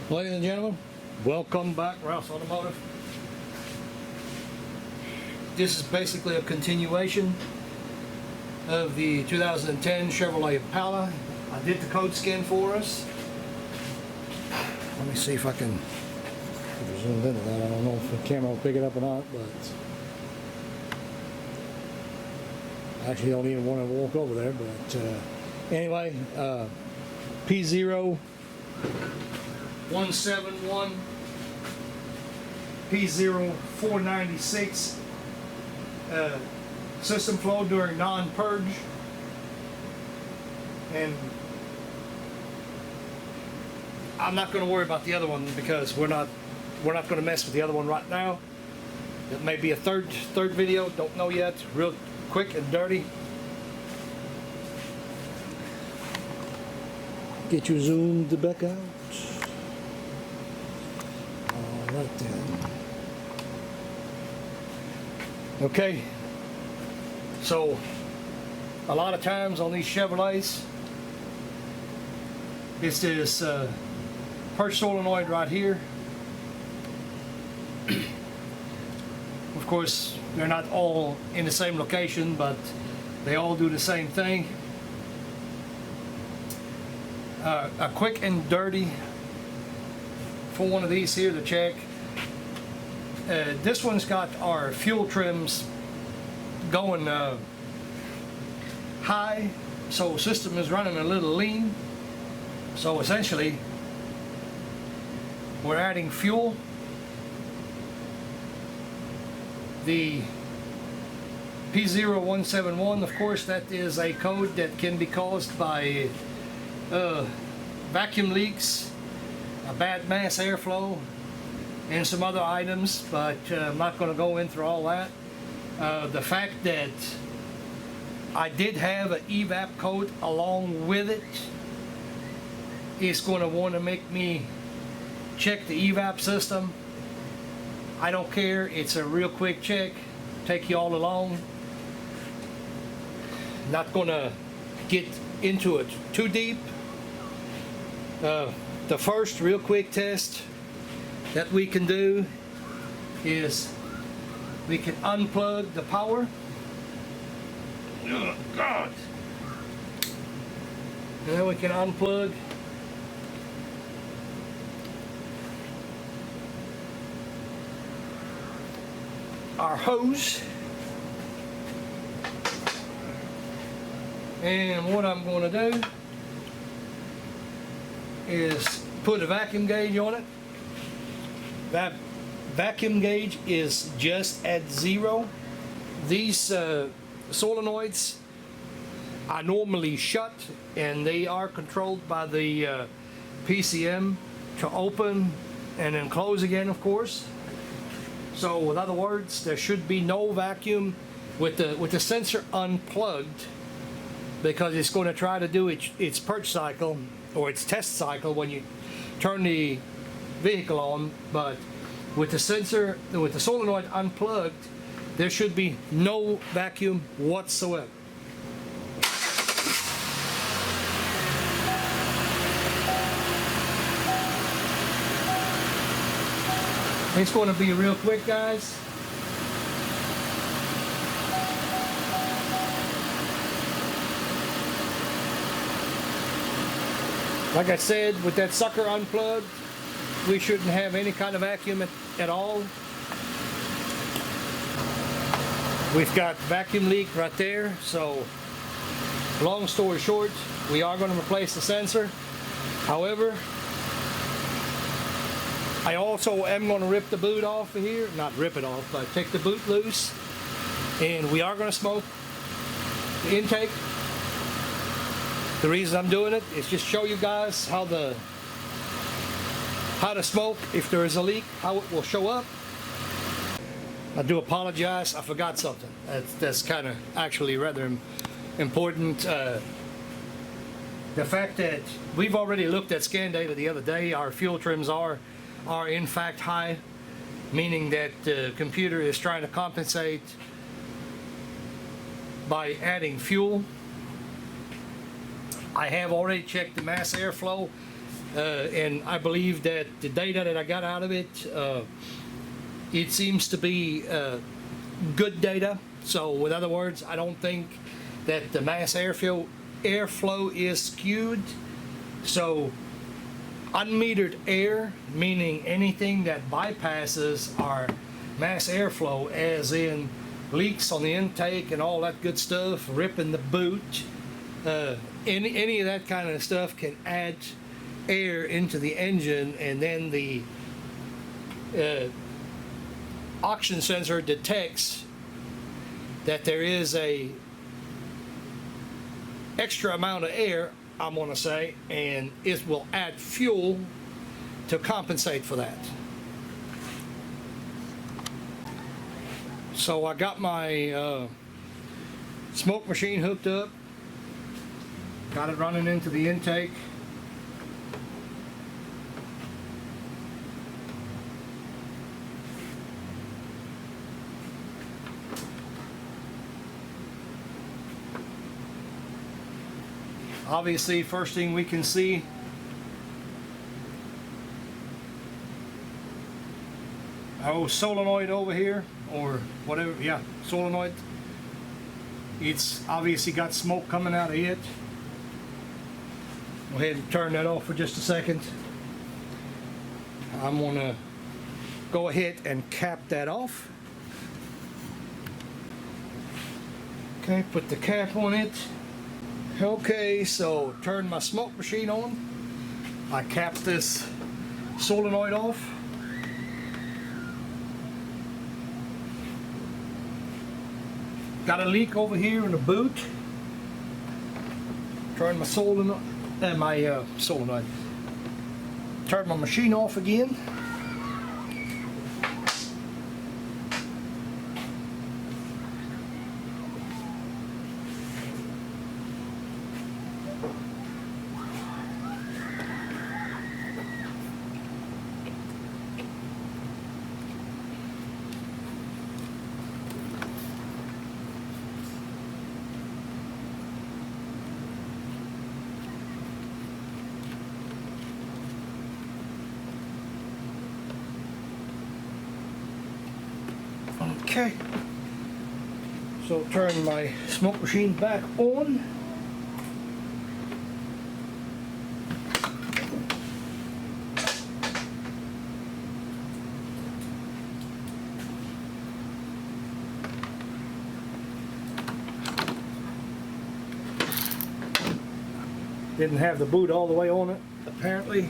Ladies and gentlemen, welcome back, Ralph's Automotive. This is basically a continuation of the 2010 Chevrolet Impala. I did the code scan for us. Let me see if I can zoom into that. I don't know if the camera will pick it up or not, but I actually don't even want to walk over there. But anyway, P0171, P0496, system flow during non-purge, and I'm not going to worry about the other one because we're not going to mess with the other one right now. It may be a third video, don't know yet. Real quick and dirty. Get you zoomed back out. All right then. Okay. So a lot of times on these Chevrolets, it's this Purge Solenoid right here. Of course, they're not all in the same location, but they all do the same thing. A quick and dirty for one of these here to check. This one's got our fuel trims going high, so system is running a little lean. So essentially, we're adding fuel. The P0171, of course, that is a code that can be caused by vacuum leaks, a bad mass airflow, and some other items, but I'm not going to go in through all that. The fact that I did have an evap code along with it is going to want to make me check the evap system. I don't care, it's a real quick check, take you all along. Not going to get into it too deep. The first real quick test that we can do is we can unplug the power. Oh God! And then we can unplug our hose. And what I'm going to do is put a vacuum gauge on it. That vacuum gauge is just at 0. These solenoids are normally shut, and they are controlled by the PCM to open and then close again, of course. So in other words, there should be no vacuum with the sensor unplugged, because it's going to try to do its purge cycle or its test cycle when you turn the vehicle on. But with the sensor, with the solenoid unplugged, there should be no vacuum whatsoever. It's going to be real quick, guys. Like I said, with that sucker unplugged, we shouldn't have any kind of vacuum at all. We've got vacuum leak right there, so long story short, we are going to replace the sensor. However, I also am going to rip the boot off of here, not rip it off, but take the boot loose, and we are going to smoke the intake. The reason I'm doing it is just show you guys how to smoke if there is a leak, how it will show up. I do apologize, I forgot something. That's kind of actually rather important. The fact that we've already looked at scan data the other day, our fuel trims are in fact high, meaning that the computer is trying to compensate by adding fuel. I have already checked the mass airflow. and I believe that the data that I got out of it, it seems to be good data. So with other words, I don't think that the mass airflow is skewed. So unmetered air, meaning anything that bypasses our mass airflow, as in leaks on the intake and all that good stuff, ripping the boot, any of that kind of stuff can add air into the engine, and then the oxygen sensor detects that there is a extra amount of air, I'm going to say, and it will add fuel to compensate for that. So I got my smoke machine hooked up, got it running into the intake. Obviously, first thing we can see our solenoid over here, or whatever, yeah, solenoid. It's obviously got smoke coming out of it. Go ahead and turn that off for just a second. I'm gonna go ahead and cap that off. Okay, put the cap on it. Okay, so turn my smoke machine on. I capped this solenoid off. Got a leak over here in the boot. Turn my solenoid, solenoid. Turn my machine off again. Okay, so turn my smoke machine back on. Didn't have the boot all the way on it, apparently.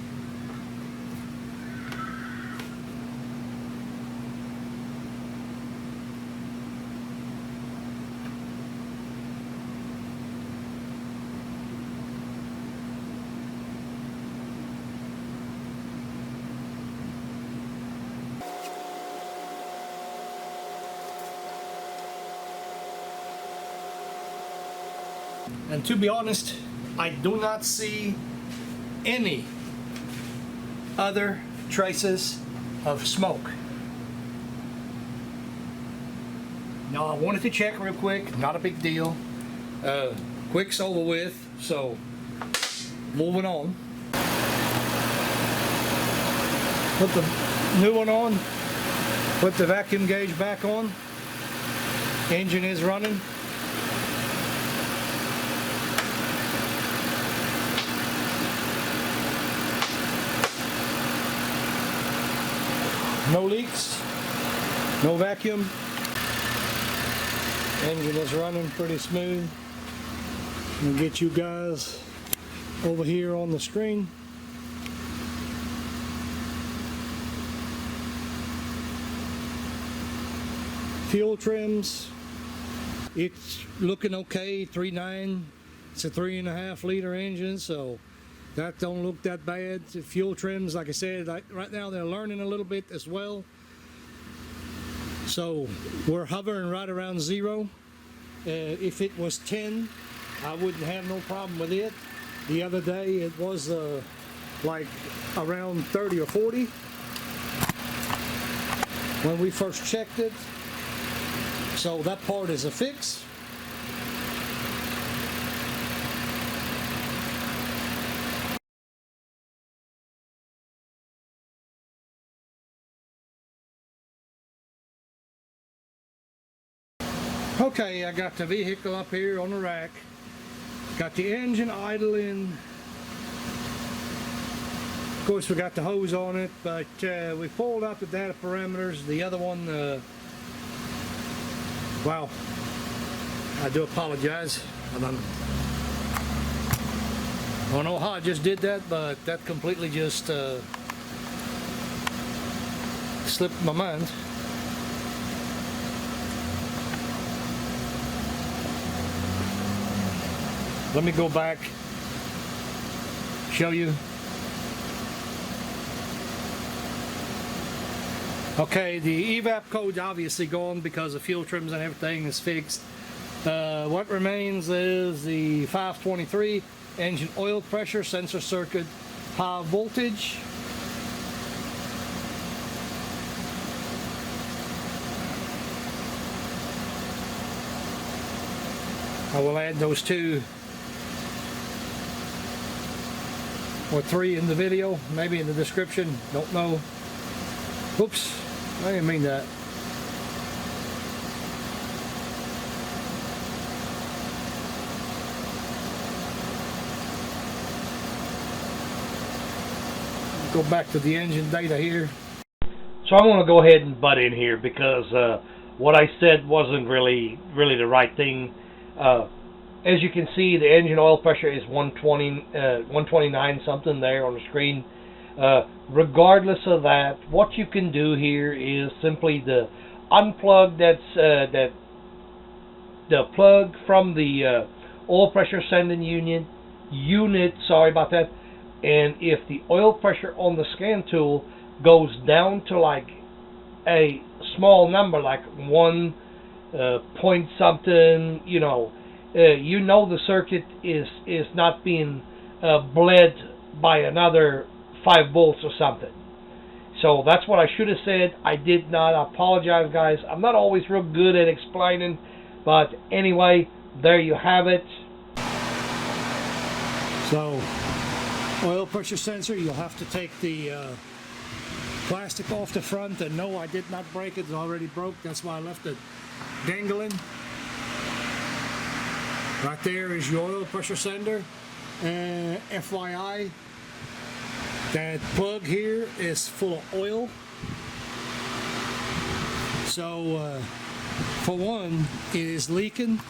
And to be honest, I do not see any other traces of smoke. Now I wanted to check real quick, not a big deal. Quick's over with, so moving on. Put the new one on, put the vacuum gauge back on. Engine is running. No leaks, no vacuum. Engine is running pretty smooth. I'll get you guys over here on the screen. Fuel trims, it's looking okay, 3.9. It's a 3.5 liter engine, so that don't look that bad. The fuel trims, like I said, right now they're learning a little bit as well. So we're hovering right around 0. If it was 10, I wouldn't have no problem with it. The other day it was like around 30 or 40 when we first checked it. So that part is a fix. Okay, I got the vehicle up here on the rack. Got the engine idling. Of course, we got the hose on it, but we pulled out the data parameters. The other one, wow, I do apologize. I don't know how I just did that, but that completely just slipped my mind. Let me go back, show you. Okay, the evap code's obviously gone because the fuel trims and everything is fixed. What remains is the 523 engine oil pressure, sensor circuit, high voltage. I will add those 2 or 3 in the video, maybe in the description, don't know. Oops, I didn't mean that. Go back to the engine data here. So I'm going to go ahead and butt in here because what I said wasn't really the right thing. As you can see, the engine oil pressure is 129 something there on the screen. Regardless of that, what you can do here is simply unplug the plug from the oil pressure sending unit. Sorry about that. And if the oil pressure on the scan tool goes down to like a small number, like 1 point something, you know the circuit is not being bled by another 5 volts or something. So that's what I should have said. I did not. I apologize, guys. I'm not always real good at explaining, but anyway, there you have it. So, oil pressure sensor, you'll have to take the plastic off the front, and no, I did not break it. It's already broke. That's why I left it dangling. Right there is your oil pressure sender. FYI, that plug here is full of oil. So, for one, it is leaking.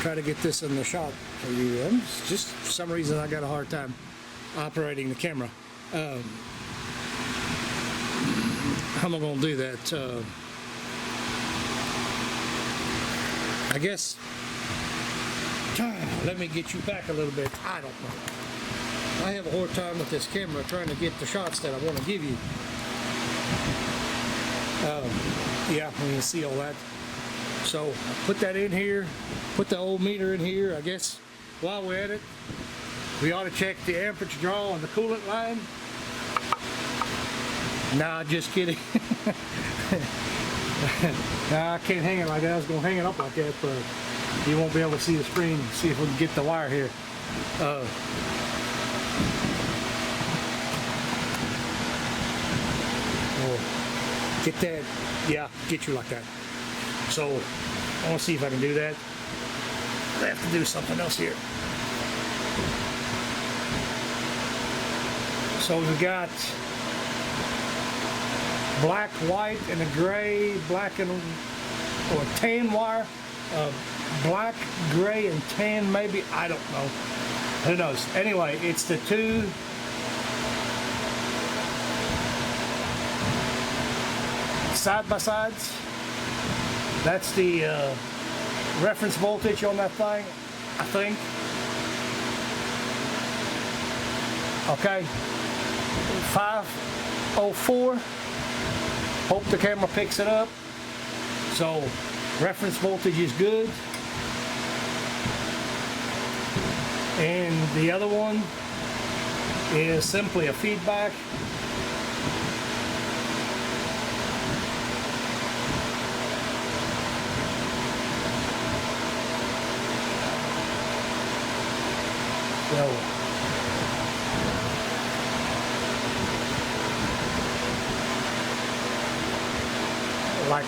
Try to get this in the shot for you. Just for some reason I got a hard time operating the camera. How am I going to do that? I guess, let me get you back a little bit. I don't know. I have a hard time with this camera trying to get the shots that I want to give you. Yeah, we can see all that. So put that in here, put the old meter in here. I guess while we're at it, we ought to check the amperage draw on the coolant line. Nah, just kidding. Nah, I can't hang it like that. I was going to hang it up like that, but you won't be able to see the screen. See if we can get the wire here. Get that. Yeah, get you like that. So I want to see if I can do that. I have to do something else here. So we got black, white, and a gray, black and or tan wire. Black, gray, and tan maybe. I don't know. Who knows? Anyway, it's the 2 side by sides. That's the reference voltage on that thing, I think. Okay, 504. Hope the camera picks it up. So, reference voltage is good. And the other one is simply a feedback. So, like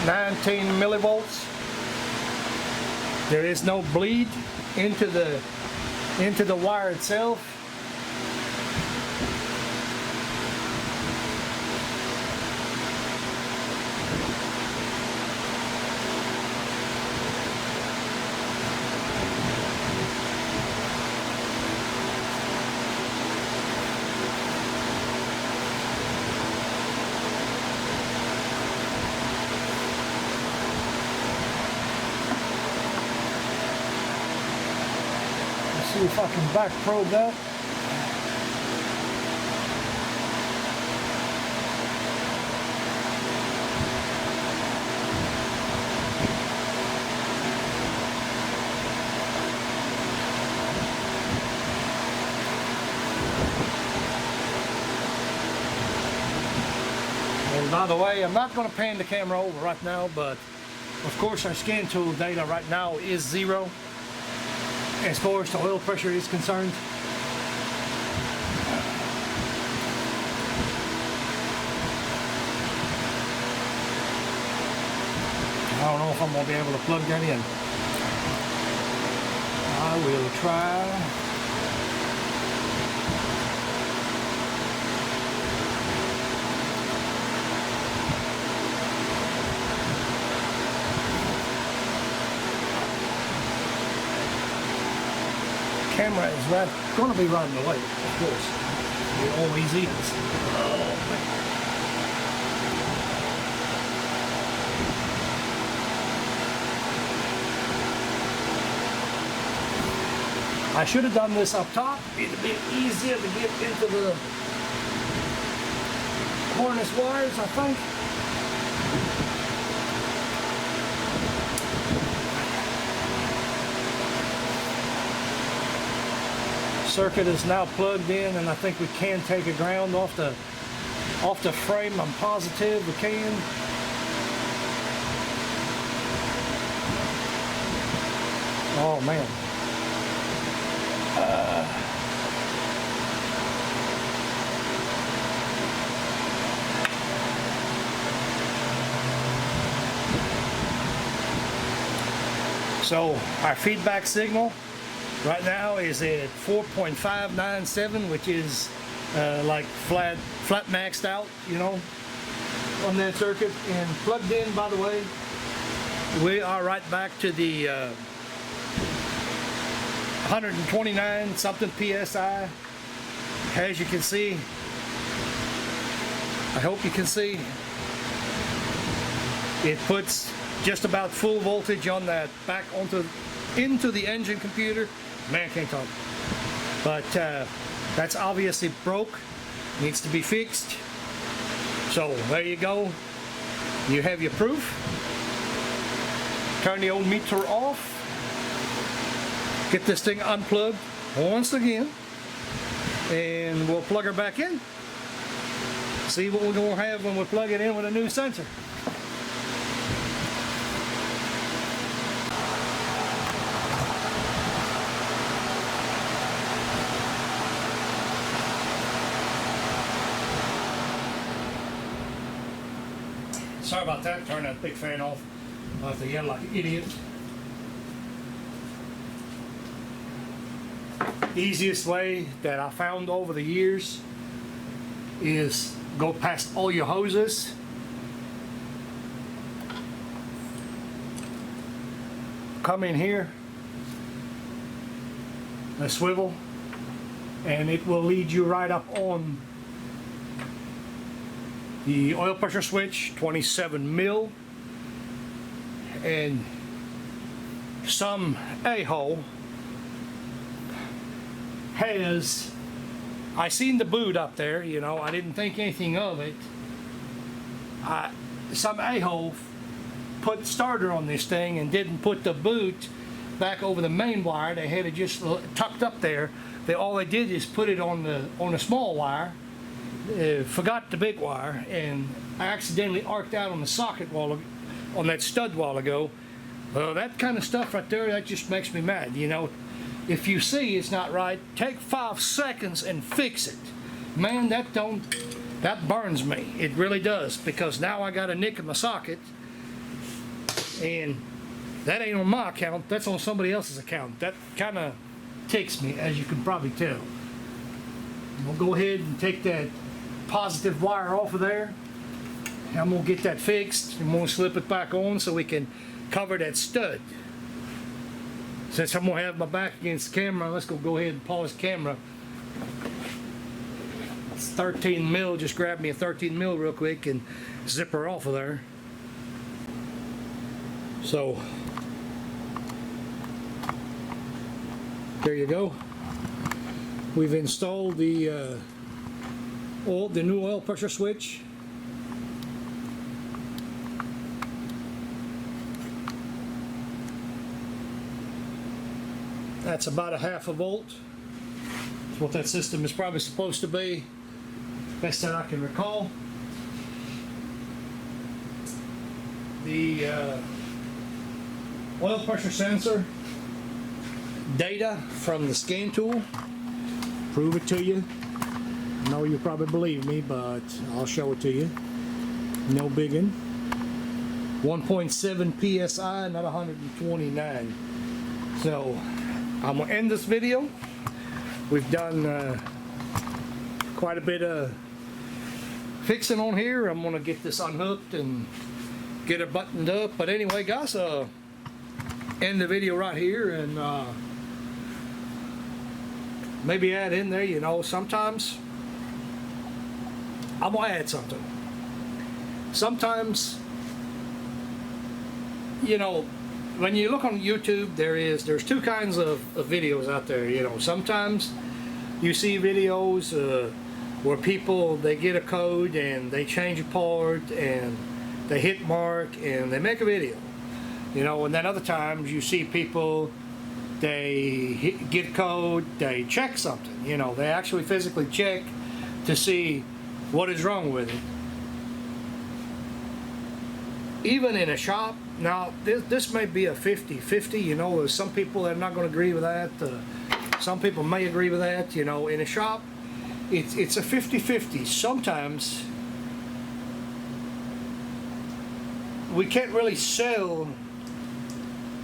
19 millivolts. There is no bleed into the wire itself. See if I can back probe that. And by the way, I'm not going to pan the camera over right now, but of course our scan tool data right now is 0. As far as the oil pressure is concerned. I don't know if I'm going to be able to plug that in. I will try. Camera is going to be right in the way, of course. It always is. Oh, man. I should have done this up top. It'd be easier to get into the harness wires, I think. Circuit is now plugged in, and I think we can take a ground off the frame. I'm positive we can. Oh man. So our feedback signal right now is at 4.597, which is like flat maxed out, you know, on that circuit. And plugged in, by the way, we are right back to the 129 something PSI. As you can see, I hope you can see, it puts just about full voltage on that back into the engine computer. Man, can't talk. But that's obviously broke, needs to be fixed. So there you go. You have your proof. Turn the old meter off. Get this thing unplugged once again, and we'll plug her back in. See what we're going to have when we plug it in with a new sensor. Sorry about that, turn that big fan off. I'll have to yell like an idiot. Easiest way that I found over the years is go past all your hoses. Come in here, a swivel, and it will lead you right up on the oil pressure switch, 27 mil, and some a-hole has, I seen the boot up there, you know, I didn't think anything of it. Some a-hole put starter on this thing and didn't put the boot back over the main wire. They had it just tucked up there. All they did is put it on the small wire. Forgot the big wire, and I accidentally arced out on the socket on that stud while ago. That kind of stuff right there, that just makes me mad, you know. If you see it's not right, take 5 seconds and fix it. Man, that don't that burns me. It really does, because now I got a nick in my socket, and that ain't on my account, that's on somebody else's account. That kind of ticks me, as you can probably tell. I'm gonna go ahead and take that positive wire off of there. I'm gonna get that fixed. I'm gonna slip it back on so we can cover that stud. Since I'm gonna have my back against the camera, let's go ahead and pause the camera. It's 13 mil, just grab me a 13 mil real quick and zip her off of there. So, there you go. We've installed the new oil pressure switch. That's about a half a volt. That's what that system is probably supposed to be, best that I can recall. The oil pressure sensor data from the scan tool, prove it to you. I know you probably believe me, but I'll show it to you. No biggin. 1.7 psi, not 129. So I'm gonna end this video. We've done quite a bit of fixing on here. I'm gonna get this unhooked and get it buttoned up. But anyway, guys, end the video right here, and maybe add in there, you know, sometimes I'm gonna add something. Sometimes, you know, when you look on YouTube, there's two kinds of videos out there. You know, sometimes you see videos where people, they get a code and they change a part and they hit mark and they make a video. You know, and then other times you see people, they get code, they check something. You know, they actually physically check to see what is wrong with it. Even in a shop, now this may be a 50-50, you know, there's some people that are not going to agree with that, some people may agree with that, you know. In a shop, it's a 50-50. Sometimes we can't really sell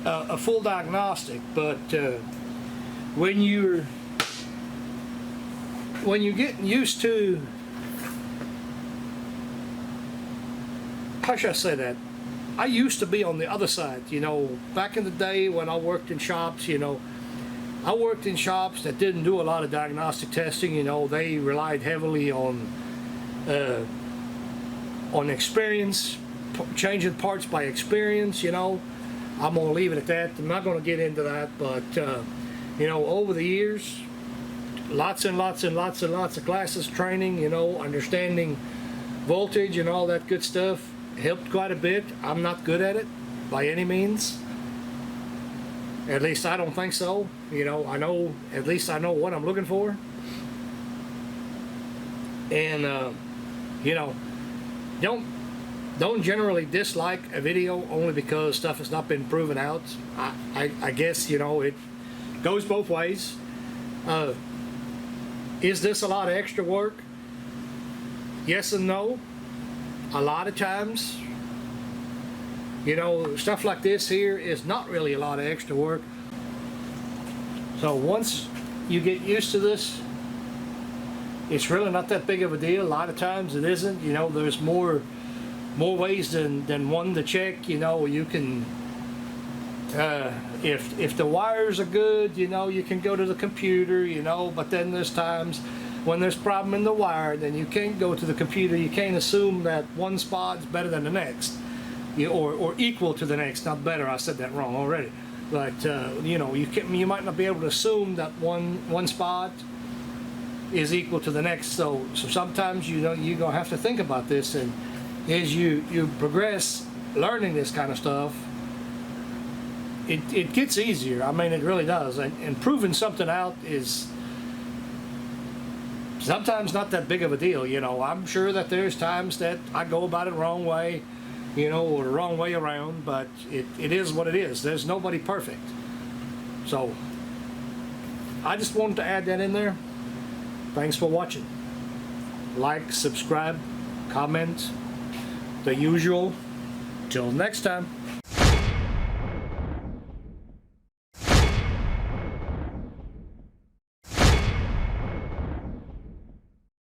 a full diagnostic, but when you're getting used to, how should I say that? I used to be on the other side, you know, back in the day when I worked in shops, you know, I worked in shops that didn't do a lot of diagnostic testing, you know. They relied heavily on experience, changing parts by experience, you know. I'm going to leave it at that. I'm not going to get into that, but, you know, over the years, lots and lots and lots and lots of classes, training, you know, understanding voltage and all that good stuff. Helped quite a bit. I'm not good at it by any means. At least I don't think so. You know, at least I know what I'm looking for. And, you know, don't generally dislike a video only because stuff has not been proven out. I guess, you know, it goes both ways. Is this a lot of extra work? Yes and no. A lot of times, you know, stuff like this here is not really a lot of extra work. So once you get used to this, it's really not that big of a deal. A lot of times it isn't. You know, there's more ways than one to check. You know, you can, if the wires are good, you know, you can go to the computer, you know, but then there's times when there's a problem in the wire, then you can't go to the computer. You can't assume that one spot's better than the next, or equal to the next. Not better. I said that wrong already. But you know, you might not be able to assume that one spot is equal to the next. So sometimes, you know, you're gonna have to think about this, and as you progress learning this kind of stuff, it gets easier. I mean, it really does. And proving something out is sometimes not that big of a deal. You know, I'm sure that there's times that I go about it the wrong way, you know, or the wrong way around, but it is what it is. There's nobody perfect. So I just wanted to add that in there. Thanks for watching. like, subscribe, comment, the usual. Till next time.